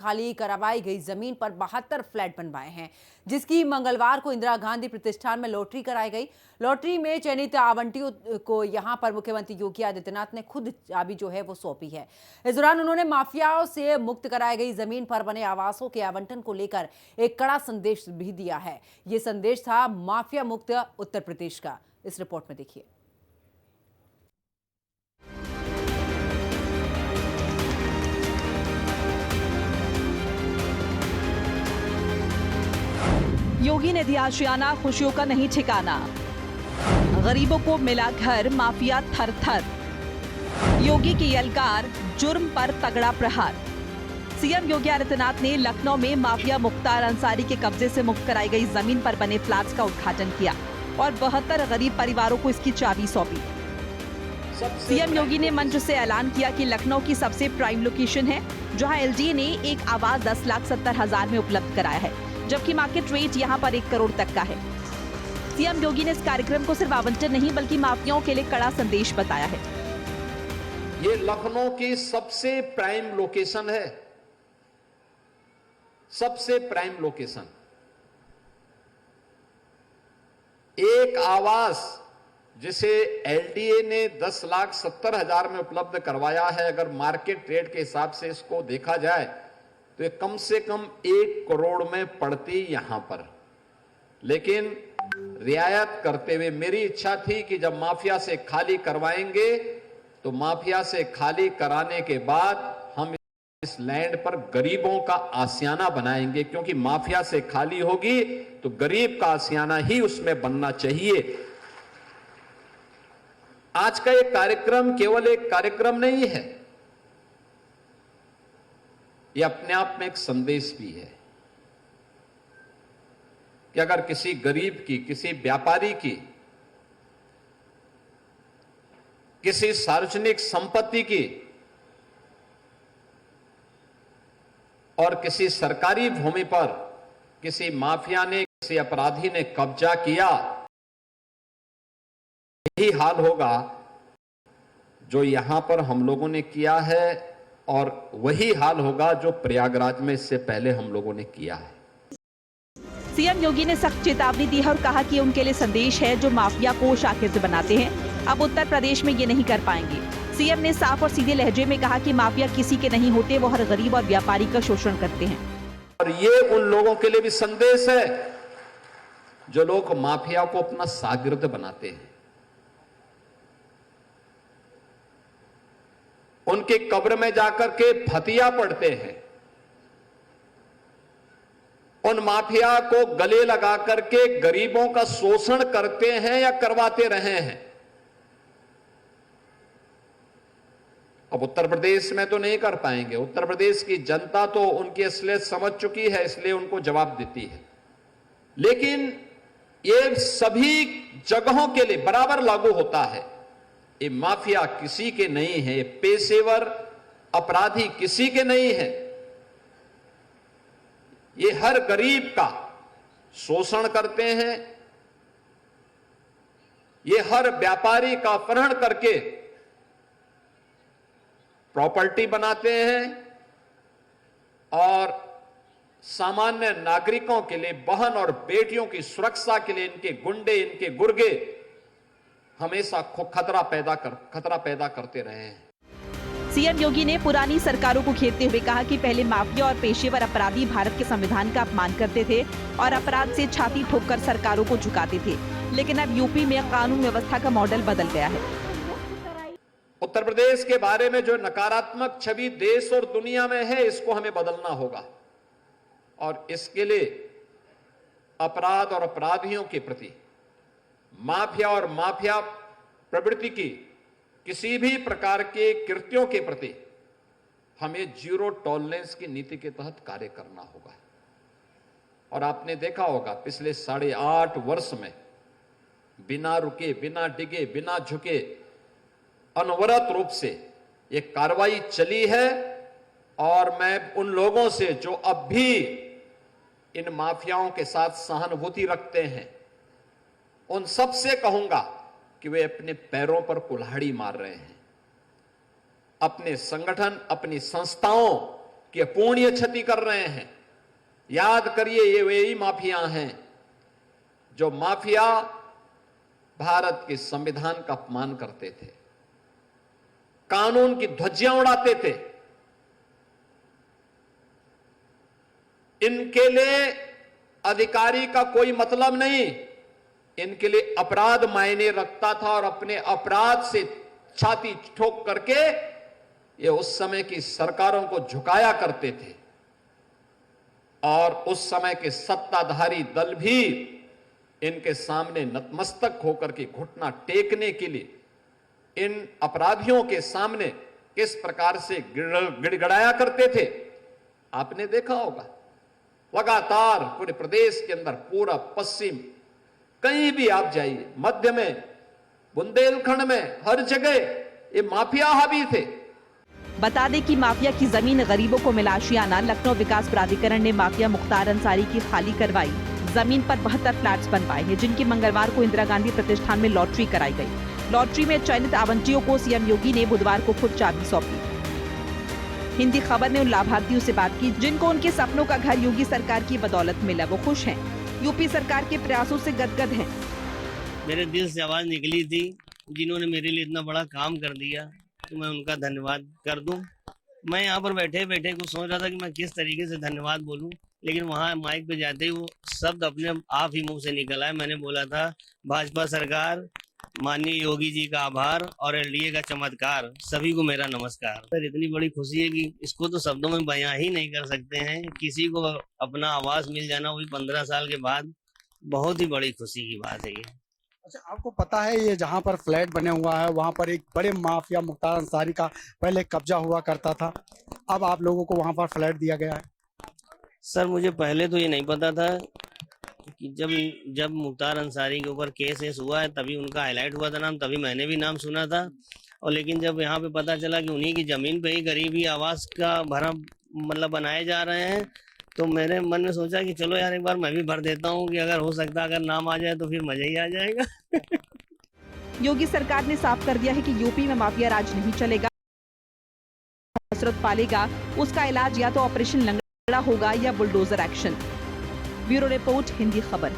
खाली करवाई गई जमीन पर 72 फ्लैट बनवाए हैं, जिसकी मंगलवार को इंदिरा गांधी प्रतिष्ठान में लॉटरी कराई गई। लॉटरी में चयनित आवंटियों को यहां पर मुख्यमंत्री योगी आदित्यनाथ ने खुद चाबी जो है वो सौंपी है। इस दौरान उन्होंने माफियाओं से मुक्त कराई गई जमीन पर बने आवासों के आवंटन को लेकर एक कड़ा संदेश भी दिया है। ये संदेश था माफिया मुक्त उत्तर प्रदेश का। इस रिपोर्ट में देखिए। योगी ने दिया आशियाना, खुशियों का नहीं ठिकाना। गरीबों को मिला घर, माफिया थर थर। योगी की यलकार, जुर्म पर तगड़ा प्रहार। सीएम योगी आदित्यनाथ ने लखनऊ में माफिया मुख्तार अंसारी के कब्जे से मुक्त कराई गई जमीन पर बने फ्लैट्स का उद्घाटन किया और 72 गरीब परिवारों को इसकी चाबी सौंपी। सीएम योगी ने मंच से ऐलान किया कि लखनऊ की सबसे प्राइम लोकेशन है, जहां एलडीए ने एक आवास 10,70,000 में उपलब्ध कराया है, जबकि मार्केट रेट यहां पर 1 करोड़ तक का है। सीएम योगी ने इस कार्यक्रम को सिर्फ आवंटन नहीं बल्कि माफियाओं के लिए कड़ा संदेश बताया है। ये लखनऊ की सबसे प्राइम लोकेशन है, सबसे प्राइम लोकेशन। एक आवास जिसे एलडीए ने 10,70,000 में उपलब्ध करवाया है, अगर मार्केट रेट के हिसाब से इसको देखा जाए तो ये कम से कम 1 करोड़ में पड़ती यहां पर। लेकिन रियायत करते हुए मेरी इच्छा थी कि जब माफिया से खाली करवाएंगे तो माफिया से खाली कराने के बाद हम इस लैंड पर गरीबों का आशियाना बनाएंगे, क्योंकि माफिया से खाली होगी तो गरीब का आशियाना ही उसमें बनना चाहिए। आज का ये कार्यक्रम केवल एक कार्यक्रम नहीं है, ये अपने आप में एक संदेश भी है कि अगर किसी गरीब की, किसी व्यापारी की, किसी सार्वजनिक संपत्ति की और किसी सरकारी भूमि पर किसी माफिया ने, किसी अपराधी ने कब्जा किया, यही हाल होगा जो यहां पर हम लोगों ने किया है और वही हाल होगा जो प्रयागराज में इससे पहले हम लोगों ने किया है। सीएम योगी ने सख्त चेतावनी दी है और कहा कि उनके लिए संदेश है जो माफिया को शाकिर बनाते हैं, अब उत्तर प्रदेश में ये नहीं कर पाएंगे। सीएम ने साफ और सीधे लहजे में कहा कि माफिया किसी के नहीं होते, वो हर गरीब और व्यापारी का शोषण करते हैं। और ये उन लोगों के लिए भी संदेश है जो लोग माफिया को अपना शागिर्द बनाते हैं, उनके कब्र में जाकर के फतिया पढ़ते हैं, उन माफिया को गले लगा करके गरीबों का शोषण करते हैं या करवाते रहे हैं। अब उत्तर प्रदेश में तो नहीं कर पाएंगे, उत्तर प्रदेश की जनता तो उनकी असलियत समझ चुकी है, इसलिए उनको जवाब देती है। लेकिन ये सभी जगहों के लिए बराबर लागू होता है। ये माफिया किसी के नहीं है, ये पेशेवर अपराधी किसी के नहीं है, ये हर गरीब का शोषण करते हैं, ये हर व्यापारी का अपहरण करके प्रॉपर्टी बनाते हैं और सामान्य नागरिकों के लिए, बहन और बेटियों की सुरक्षा के लिए इनके गुंडे, इनके गुर्गे हमेशा खतरा पैदा करते रहे हैं। सीएम योगी ने पुरानी सरकारों को घेरते हुए कहा कि पहले माफिया और पेशेवर अपराधी भारत के संविधान का अपमान करते थे और अपराध से छाती ठोककर सरकारों को झुकाते थे, लेकिन अब यूपी में कानून व्यवस्था का मॉडल बदल गया है। उत्तर प्रदेश के बारे में जो नकारात्मक छवि देश और दुनिया में है, इसको हमें बदलना होगा और इसके लिए अपराध और अपराधियों के प्रति, माफिया और माफिया प्रवृत्ति की किसी भी प्रकार के कृत्यों के प्रति हमें जीरो टॉलरेंस की नीति के तहत कार्य करना होगा। और आपने देखा होगा पिछले 8.5 वर्ष में बिना रुके, बिना डिगे, बिना झुके अनवरत रूप से ये कार्रवाई चली है। और मैं उन लोगों से जो अब भी इन माफियाओं के साथ सहानुभूति रखते हैं, उन सब से कहूंगा कि वे अपने पैरों पर कुल्हाड़ी मार रहे हैं। अपने संगठन, अपनी संस्थाओं कि अपूर्णीय क्षति कर रहे हैं। याद करिए, ये वही माफिया हैं जो माफिया भारत के संविधान का अपमान करते थे, कानून की ध्वजियां उड़ाते थे। इनके लिए अधिकारी का कोई मतलब नहीं, इनके लिए अपराध मायने रखता था और अपने अपराध से छाती ठोक करके ये उस समय की सरकारों को झुकाया करते थे। और उस समय के सत्ताधारी दल भी इनके सामने नतमस्तक होकर के घुटना टेकने के लिए इन अपराधियों के सामने किस प्रकार से गिड़गिड़ाया करते थे, आपने देखा होगा। लगातार पूरे प्रदेश के अंदर, पूरा पश्चिम, कहीं भी आप जाइए, मध्य में, बुंदेलखंड में, हर जगह ये माफिया हावी थे। बता दें कि माफिया की जमीन गरीबों को मिला आशियाना। लखनऊ विकास प्राधिकरण ने माफिया मुख्तार अंसारी की खाली करवाई जमीन पर 72 फ्लैट्स बनवाए हैं, जिनकी मंगलवार को इंदिरा गांधी प्रतिष्ठान में लॉटरी कराई गई। लॉटरी में चयनित आवंटियों को सीएम योगी ने बुधवार को खुद चाबी सौंपी। हिंदी खबर ने उन लाभार्थियों से बात की जिनको उनके सपनों का घर योगी सरकार की बदौलत मिला। वो खुश हैं, यूपी सरकार के प्रयासों से गदगद हैं। मेरे दिल से आवाज निकली थी, जिन्होंने मेरे लिए इतना बड़ा काम कर दिया, तो मैं उनका धन्यवाद कर दूं। मैं यहाँ पर बैठे बैठे कुछ सोच रहा था कि मैं किस तरीके से धन्यवाद बोलूं, लेकिन वहाँ माइक पे जाते ही वो शब्द अपने आप ही मुंह से निकल आए। मैंने बोला था, भाजपा सरकार, माननीय योगी जी का आभार और एनडीए का चमत्कार, सभी को मेरा नमस्कार। सर, इतनी बड़ी खुशी है कि इसको तो शब्दों में बयां ही नहीं कर सकते हैं। किसी को अपना आवास मिल जाना, वो भी 15 साल के बाद, बहुत ही बड़ी खुशी की बात है ये। अच्छा, आपको पता है ये जहाँ पर फ्लैट बने हुआ है वहाँ पर एक बड़े माफिया मुख्तार अंसारी का पहले कब्जा हुआ करता था, अब आप लोगों को वहाँ पर फ्लैट दिया गया है? सर, मुझे पहले तो ये नहीं पता था कि जब मुख्तार अंसारी के ऊपर केस हुआ है तभी उनका हाईलाइट हुआ था नाम, तभी मैंने भी नाम सुना था। और लेकिन जब यहाँ पे पता चला कि उन्हीं की जमीन पे ही गरीबी आवास का भरण मतलब बनाए जा रहे हैं, तो मेरे मन में सोचा कि चलो यार, एक बार मैं भी भर देता हूँ कि अगर हो सकता है, अगर नाम आ जाए तो फिर मजा ही आ जाएगा। योगी सरकार ने साफ कर दिया है कि यूपी में माफिया राज नहीं चलेगा। हसरत पालेगा, उसका इलाज या तो ऑपरेशन लंगड़ा होगा या bulldozer action. Bureau report, Hindi खबर।